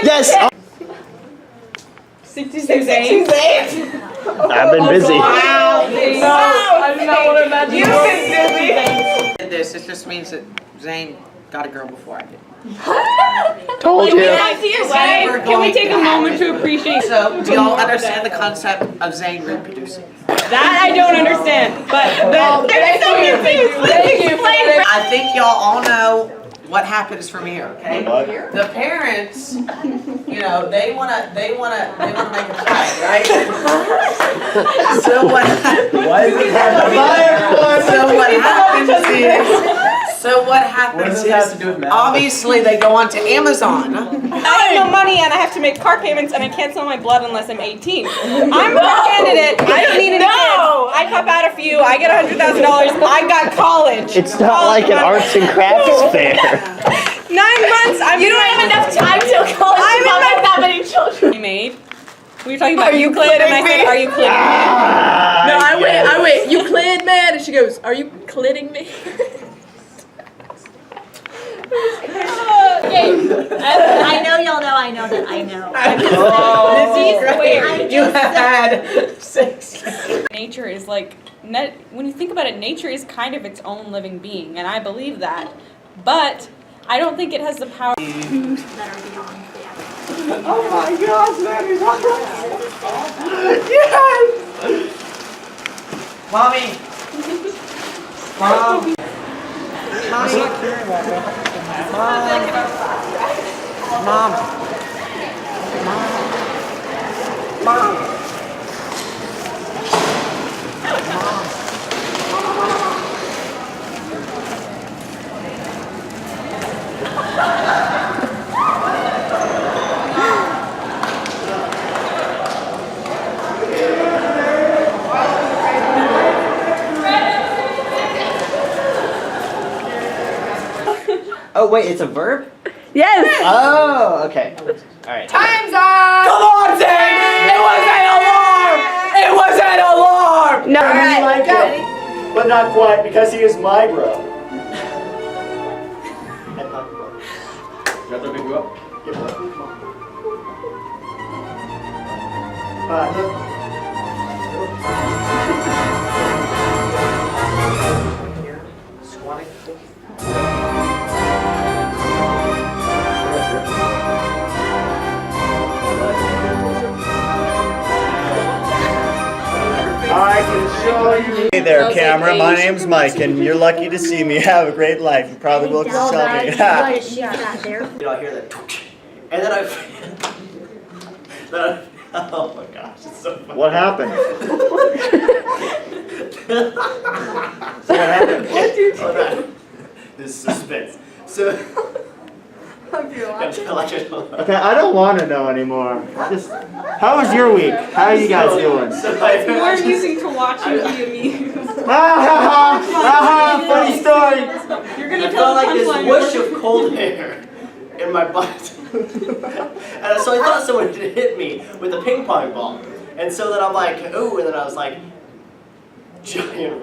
Yes. 66 I've been busy. Wow. I do not want to imagine. You've been busy. This just means that Zane got a girl before I did. Told you. Can we take a moment to appreciate? So, do y'all understand the concept of Zane reproducing? That I don't understand, but Thank you. I think y'all all know what happens from here, okay? The parents, you know, they wanna make a child, right? So what happens is, obviously they go onto Amazon. I have no money and I have to make car payments and I can't sell my blood unless I'm 18. I'm a car candidate. I don't need any kids. I pop out a few. I get $100,000. I got college. It's not like an arts and crafts fair. 9 months. You don't have enough time till college. I'm in my that many children. Made. We were talking about Euclid, and I said, "Are you kidding me?" No, I wait. Euclid, man, and she goes, "Are you kidding me?" I know y'all know. I know that I know. You had 6. Nature is like, when you think about it, nature is kind of its own living being, and I believe that. But I don't think it has the power. That are beyond the average. Oh my gosh, that is awesome! Yes! Mommy! Mom! Mom! Oh wait, it's a verb? Yes. Oh, okay. All right. Time's up. Come on, Zane! It was an alarm! It was an alarm! No. All I right, like go. it, but not quite because he is my bro. I thought you were. You got to pick you up? Yeah, bro. Squatting. I can show you. Hey there, camera. My name's Mike, and you're lucky to see me. Have a great life. You probably will sell me. She's not there. You know, I hear that, and then oh my gosh, it's so funny. What happened? So what happened? What did you do? This is suspense. So. Okay, I don't want to know anymore. How was your week? How are you guys doing? More amusing to watch you be amused. Funny story. You're gonna I tell felt like this punchline. whoosh of cold air in my butt. And so I thought someone had hit me with a ping pong ball. And so then I'm like, ooh, and then I was like, giant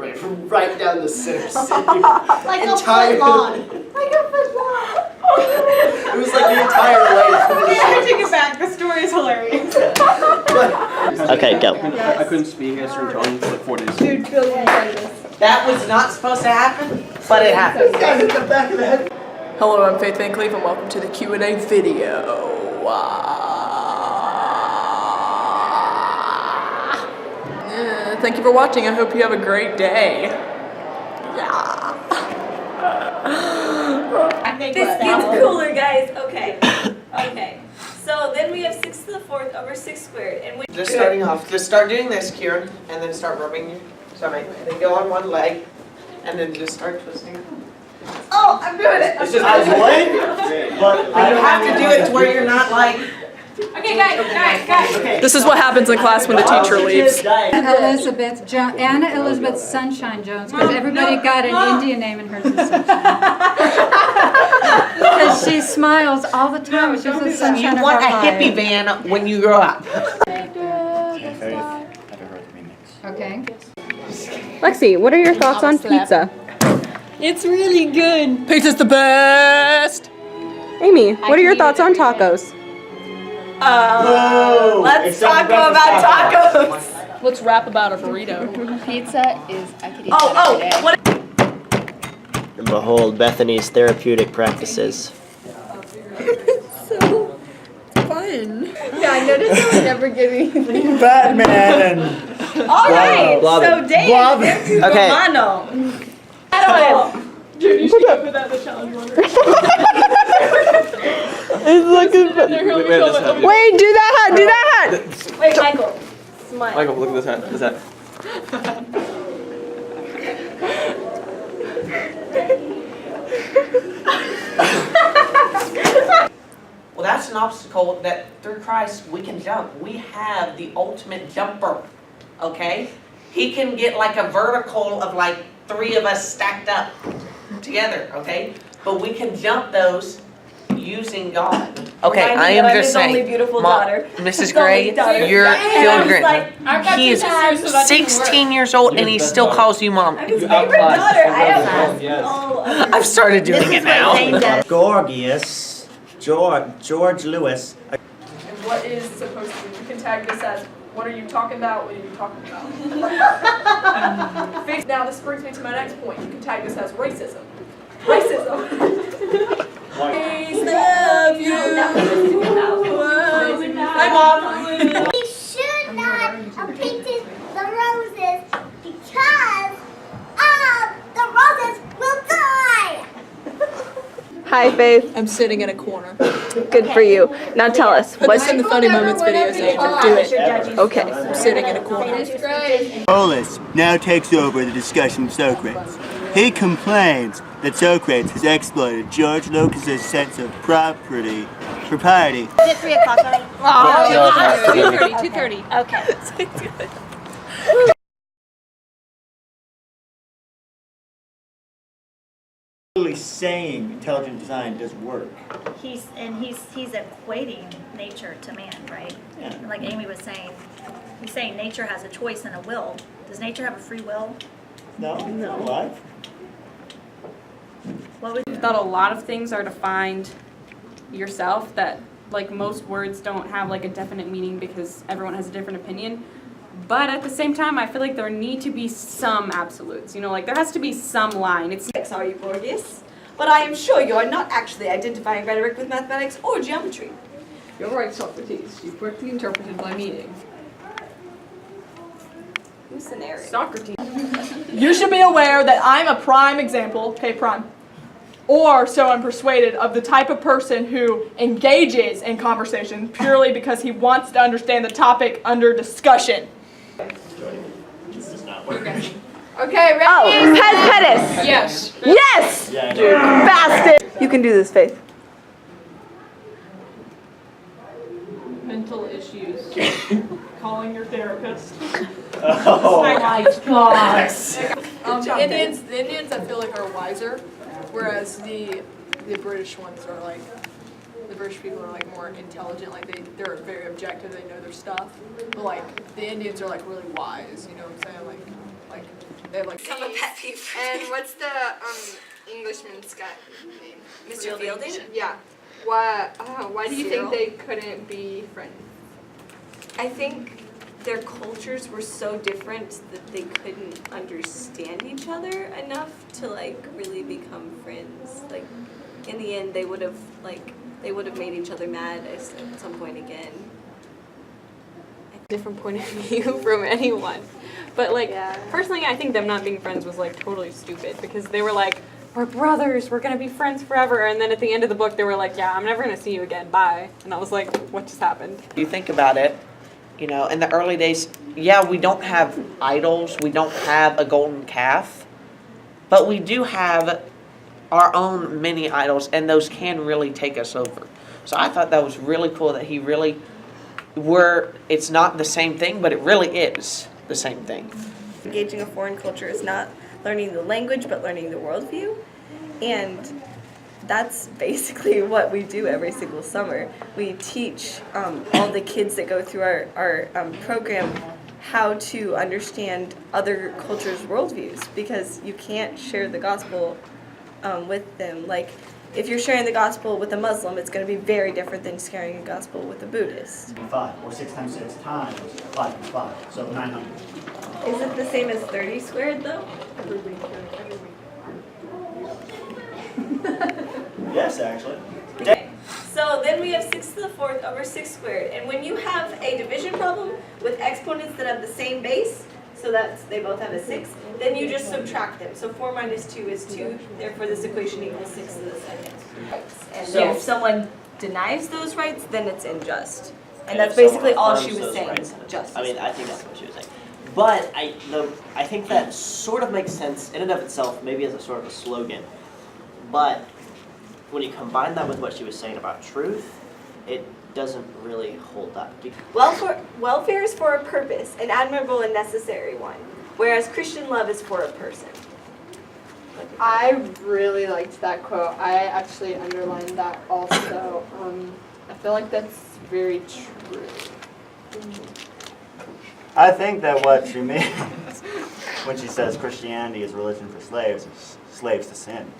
right down the center city. Like a foot long. Like a foot long. It was like the entire length of the I take it back. The story is hilarious. Okay, go. I couldn't speak at a certain tone for like 4 days. Dude, Phil, you got this. That was not supposed to happen, but it happened. The back of the head. Hello, I'm Faith Van Cleef, and welcome to the Q&A video. Thank you for watching. I hope you have a great day. Yeah. This gets cooler, guys. Okay. Okay. So then we have 6 to the 4th over 6 squared, and we Just starting off, just start doing this, Kieran, and then start rubbing your stomach, and then go on one leg, and then just start twisting. Oh, I'm doing it. It's just I was late, but I You don't have to do it to where you're not like. Okay, guys. Okay. This is what happens in class when the teacher leaves. Anna Elizabeth Sunshine Jones, because everybody got an Indian name and hers is Sunshine. Because she smiles all the time. She's the sunshine You of want our a lives. hippie van when you grow up. Okay. Lexi, what are your thoughts on pizza? It's really good. Pizza's the best. Amy, what are your thoughts on tacos? Let's talk about tacos. Let's rap about a burrito. Pizza is, I could eat Oh, that every day. what? And behold Bethany's therapeutic practices. Fun. Yeah, I noticed I would never give anything. Batman and All right, so Dave, Blob. okay. Romano. Dude, you should go for that the challenge one. It's looking fun. Wait, do that hat, do that hat. Wait, Michael. Smile. Michael, look at this hat. This hat. Well, that's an obstacle that through Christ we can jump. We have the ultimate jumper, okay? He can get like a vertical of like 3 of us stacked up together, okay? But we can jump those using God. Okay, Reminding I that I'm am just his saying, only beautiful Mom, daughter. Mrs. His only Gray, daughter. you're And I was children. like, He is 16 years old and he still calls you mom. I'm his favorite daughter. I have all of I've started doing it now. Gorgias, George Lewis. And what is supposed to be? You can tag this as, what are you talking about? What are you talking about? Now this brings me to my next point. You can tag this as racism. Racism. Please love you. Hi, Mom. We should not have painted the roses because the roses will die. Hi, Faith. I'm sitting in a corner. Good for you. Now tell us, Put what's this in the funny moments videos, Andrew. Do it. okay? I'm sitting in a corner. Polus now takes over the discussion with Socrates. He complains that Socrates has exploited George Lucas's sense of propriety. Is it 3 o'clock already? Oh, 2:30. Okay. Literally saying intelligent design does work. He's equating nature to man, right? Yeah. Like Amy was saying, he's saying nature has a choice and a will. Does nature have a free will? No, not alive. What would That a lot of things are to find yourself, that like most words don't have like a definite meaning because everyone has a different opinion. But at the same time, I feel like there need to be some absolutes. You know, like there has to be some line. It's Are you Gorgias? But I am sure you are not actually identifying rhetoric with mathematics or geometry. You're right, Socrates. You quickly interpreted my meaning. Who's the narrator? Socrates. You should be aware that I'm a prime example, okay, prime, or so I'm persuaded, of the type of person who engages in conversation purely because he wants to understand the topic under discussion. This is not working. Okay, ready? Oh, pes pedis. Yes. Yes. Yeah, I know. Bastard. You can do this, Faith. Mental issues. Calling your therapist. Oh my God. job, The Indians I feel like are wiser, whereas the British ones are like, the British people are like more intelligent, like they're very objective, they know their stuff. But like the Indians are like really wise, you know what I'm saying? Like they have like I'm a pet peeve. And what's the Englishman's guy name? Mr. Fielding? Yeah. Why do you think they couldn't be friends? I think their cultures were so different that they couldn't understand each other enough to like really become friends. Like in the end they would have made each other mad at some point again. Different point of view from anyone. But like, personally, I think them not being friends was like totally stupid because they were like, we're brothers, we're gonna be friends forever. And then at the end of the book, they were like, yeah, I'm never gonna see you again, bye. And I was like, what just happened? You think about it, you know, in the early days, yeah, we don't have idols, we don't have a golden calf, but we do have our own mini idols, and those can really take us over. So I thought that was really cool that he really it's not the same thing, but it really is the same thing. Engaging a foreign culture is not learning the language, but learning the worldview. And that's basically what we do every single summer. We teach all the kids that go through our program how to understand other cultures' worldviews, because you can't share the gospel with them. Like, if you're sharing the gospel with a Muslim, it's going to be very different than sharing a gospel with a Buddhist. 5, or 6 times 6 times 5 times 5, so 900. Is it the same as 30 squared though? Yes, actually. Okay. So then we have 6 to the 4th over 6 squared. And when you have a division problem with exponents that have the same base, so that they both have a 6, then you just subtract them. So 4 minus 2 is 2, therefore this equation equals 6 to the 2nd. And So- if someone denies those rights, then it's unjust. And And that's if someone basically all affirms she was those saying, rights, then it's- justice. I mean, I think that's what she was saying. But I think that sort of makes sense in and of itself, maybe as a sort of a slogan. But when you combine that with what she was saying about truth, it doesn't really hold up. Welfare is for a purpose, an admirable and necessary one, whereas Christian love is for a person. I really liked that quote. I actually underlined that also. I feel like that's very true. I think that what she means when she says Christianity is religion for slaves is slaves to sin.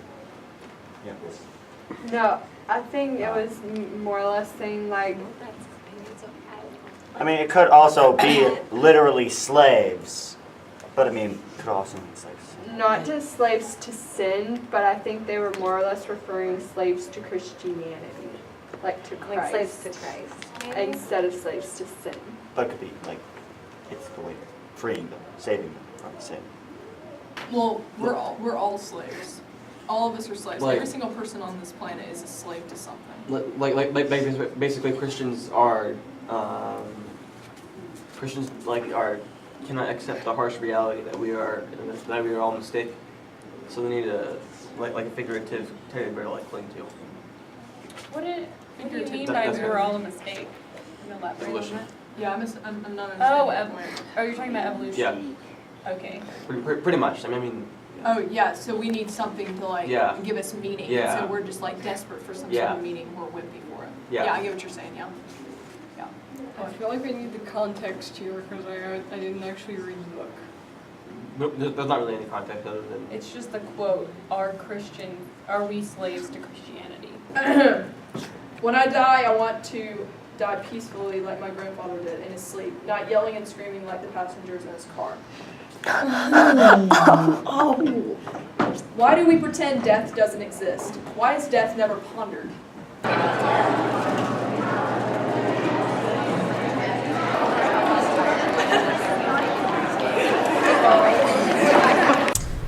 Yeah. No, I think it was more or less saying like, I mean, it could also be literally slaves, but I mean, it could also mean slaves. not just slaves to sin, but I think they were more or less referring slaves to Christianity, like to Christ. Like slaves to Christ. Instead of slaves to sin. But it could be like, it's the way freeing them, saving them from sin. Well, we're all slaves. All of us are slaves. Like- Every single person on this planet is a slave to something. Like basically Christians are cannot accept the harsh reality that we are all a mistake. So they need a like a figurative teddy bear to like cling to. What do you mean by That's we're all a mistake? Can you elaborate on Evolution. that? Yeah, I'm not Oh, understanding. you're talking about evolution? Yeah. Okay. Pretty much. I mean. Oh, yeah, so we need something to like Yeah. give us meaning. Yeah. So we're just like desperate for some sort Yeah. of meaning. We're wimpy for it. Yeah. I get what you're saying, yeah. Yeah. I feel like I need the context here because I didn't actually read the book. Nope, there's not really any context other than. It's just the quote, are we slaves to Christianity? When I die, I want to die peacefully like my grandfather did in his sleep, not yelling and screaming like the passengers in his car. Why do we pretend death doesn't exist? Why is death never pondered?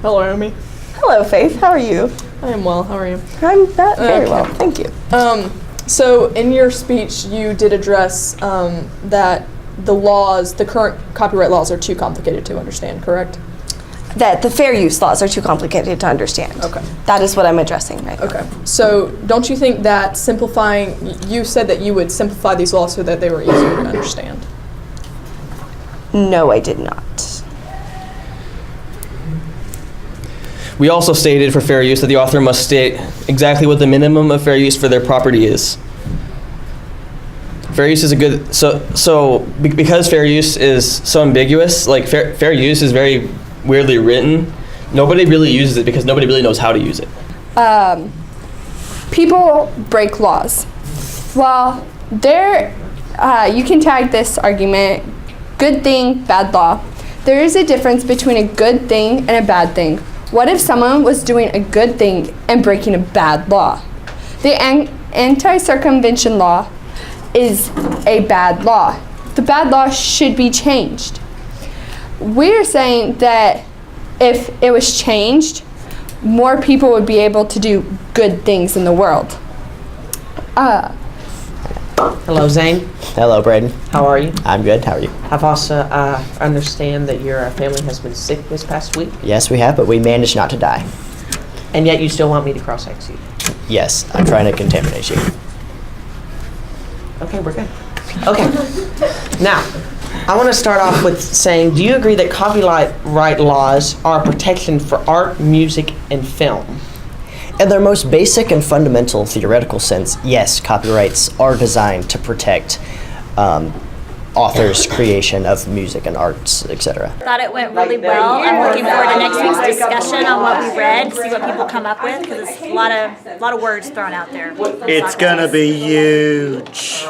Hello, Amy. Hello, Faith. How are you? I am well. How are you? I'm very well, thank you. So in your speech, you did address that the current copyright laws are too complicated to understand, correct? That the fair use laws are too complicated to understand. Okay. That is what I'm addressing right now. Okay. So don't you think that you said that you would simplify these laws so that they were easier to understand? No, I did not. We also stated for fair use that the author must state exactly what the minimum of fair use for their property is. Fair use is because fair use is so ambiguous, like fair use is very weirdly written. Nobody really uses it because nobody really knows how to use it. People break laws. Well, you can tag this argument, good thing, bad law. There is a difference between a good thing and a bad thing. What if someone was doing a good thing and breaking a bad law? The anti-circumvention law is a bad law. The bad law should be changed. We're saying that if it was changed, more people would be able to do good things in the world. Hello, Zane. Hello, Braden. How are you? I'm good. How are you? I've also understand that your family has been sick this past week, Yes, we have, but we managed not to die. and yet you still want me to cross-execute. Yes, I'm trying to contaminate you. Okay, we're good. Okay. Now, I want to start off with saying, do you agree that copyright laws are a protection for art, music, and film? In their most basic and fundamental theoretical sense, yes, copyrights are designed to protect author's creation of music and arts, etc. Thought it went really well. I'm looking forward to next week's discussion on what we read, see what people come up with, because it's a lot of words thrown out there. It's gonna be huge.